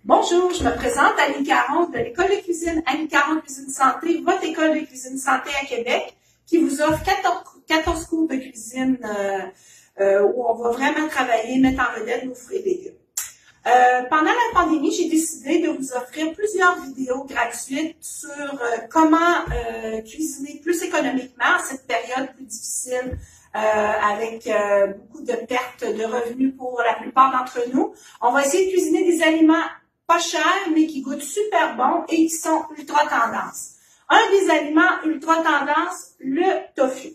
Bonjour, je me présente Annie Caron de l'école de cuisine Annie Caron Cuisine Santé, votre école de cuisine santé à Québec, qui vous offre 14 cours de cuisine où on va vraiment travailler, mettre en vedette nos fruits et légumes. Pendant la pandémie, j'ai décidé de vous offrir plusieurs vidéos gratuites sur comment cuisiner plus économiquement en cette période plus difficile avec beaucoup de pertes de revenus pour la plupart d'entre nous. On va essayer de cuisiner des aliments pas chers, mais qui goûtent super bon et qui sont ultra tendance. Un des aliments ultra tendance, le tofu.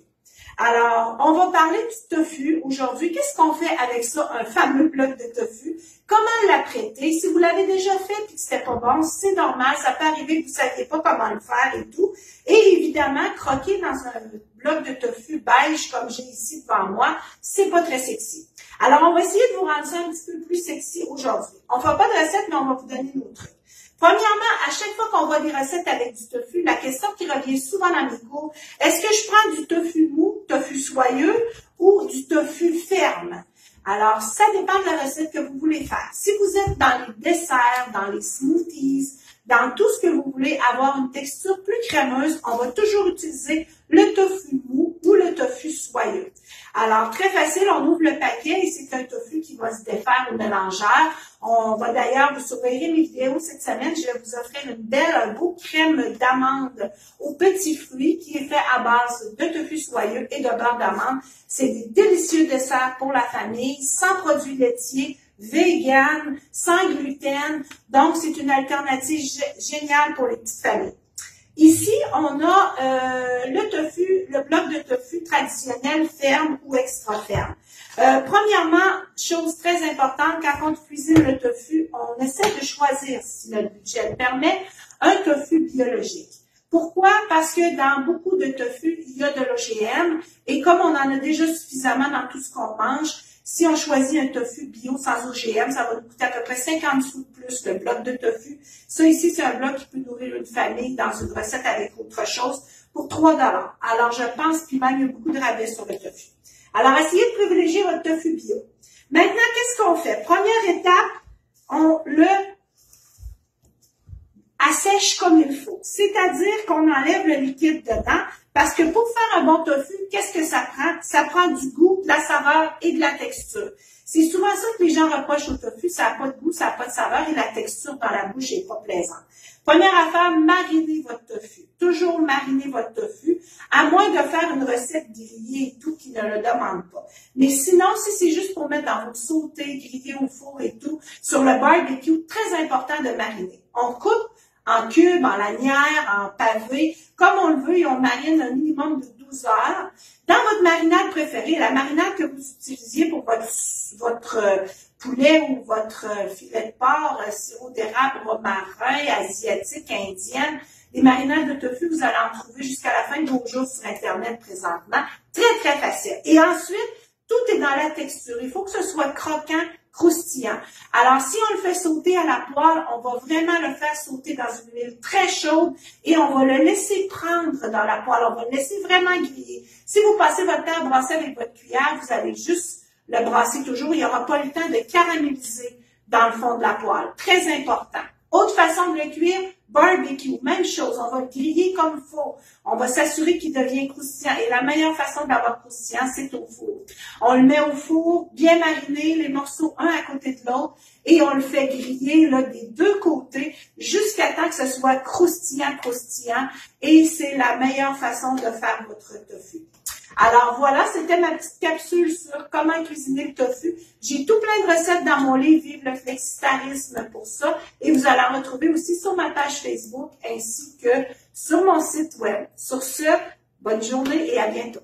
Alors, on va parler du tofu aujourd'hui. Qu'est-ce qu'on fait avec ça, un fameux bloc de tofu? Comment l'apprêter? Si vous l'avez déjà fait et que c'était pas bon, c'est normal, ça peut arriver que vous ne saviez pas comment le faire et tout. Et évidemment, croquer dans un bloc de tofu beige comme j'ai ici devant moi, c'est pas très sexy. Alors, on va essayer de vous rendre ça un petit peu plus sexy aujourd'hui. On ne fera pas de recette, mais on va vous donner nos trucs. Premièrement, à chaque fois qu'on voit des recettes avec du tofu, la question qui revient souvent dans mes cours, est-ce que je prends du tofu mou, tofu soyeux ou du tofu ferme? Alors, ça dépend de la recette que vous voulez faire. Si vous êtes dans les desserts, dans les smoothies, dans tout ce que vous voulez avoir une texture plus crémeuse, on va toujours utiliser le tofu mou ou le tofu soyeux. Alors, très facile, on ouvre le paquet et c'est un tofu qui va se défaire au mélangeur. On va d'ailleurs, vous surveillerez mes vidéos cette semaine, je vais vous offrir un beau crème d'amande aux petits fruits qui est fait à base de tofu soyeux et de beurre d'amande. C'est des délicieux desserts pour la famille, sans produits laitiers, vegan, sans gluten. Donc, c'est une alternative géniale pour les petites familles. Ici, on a le tofu, le bloc de tofu traditionnel ferme ou extra ferme. Premièrement, chose très importante, quand on cuisine le tofu, on essaie de choisir, si notre budget le permet, un tofu biologique. Pourquoi? Parce que dans beaucoup de tofu, il y a de l'OGM et comme on en a déjà suffisamment dans tout ce qu'on mange, si on choisit un tofu bio sans OGM, ça va nous coûter à peu près 50 sous de plus le bloc de tofu. Ça ici, c'est un bloc qui peut nourrir une famille dans une recette avec autre chose pour 3 $. Alors, je pense qu'il y a beaucoup de rabais sur le tofu. Alors, essayez de privilégier votre tofu bio. Maintenant, qu'est-ce qu'on fait? Première étape, on le assèche comme il faut. C'est-à-dire qu'on enlève le liquide dedans. Parce que pour faire un bon tofu, qu'est-ce que ça prend? Ça prend du goût, de la saveur et de la texture. C'est souvent ça que les gens reprochent au tofu, ça n'a pas de goût, ça n'a pas de saveur et la texture dans la bouche n'est pas plaisante. Première affaire, marinez votre tofu. Toujours mariner votre tofu, à moins de faire une recette grillée et tout qui ne le demande pas. Mais sinon, si c'est juste pour mettre dans votre sauté, grillé au four et tout, sur le barbecue, très important de mariner. On coupe en cubes, en lanières, en pavés, comme on le veut, et on marine un minimum de 12 heures. Dans votre marinade préférée, la marinade que vous utilisiez pour votre poulet ou votre filet de porc, sirop d'érable, romarin, asiatique, indienne, les marinades de tofu, vous allez en trouver jusqu'à la fin de vos jours sur Internet présentement. Très, très facile. Et ensuite, tout est dans la texture. Il faut que ce soit croquant, croustillant. Alors, si on le fait sauter à la poêle, on va vraiment le faire sauter dans une huile très chaude et on va le laisser prendre dans la poêle. On va le laisser vraiment griller. Si vous passez votre temps à brasser avec votre cuillère, vous allez juste le brasser toujours. Il n'y aura pas le temps de caraméliser dans le fond de la poêle. Très important. Autre façon de le cuire, barbecue, même chose. On va le griller comme il faut. On va s'assurer qu'il devient croustillant. Et la meilleure façon d'avoir croustillant, c'est au four. On le met au four, bien mariné, les morceaux un à côté de l'autre, et on le fait griller là, des deux côtés jusqu'à temps que ce soit croustillant, croustillant. Et c'est la meilleure façon de faire votre tofu. Alors voilà, c'était ma petite capsule sur comment cuisiner le tofu. J'ai tout plein de recettes dans mon livre Vive le flexitarisme pour ça. Et vous allez en retrouver aussi sur ma page Facebook ainsi que sur mon site web. Sur ce, bonne journée et à bientôt.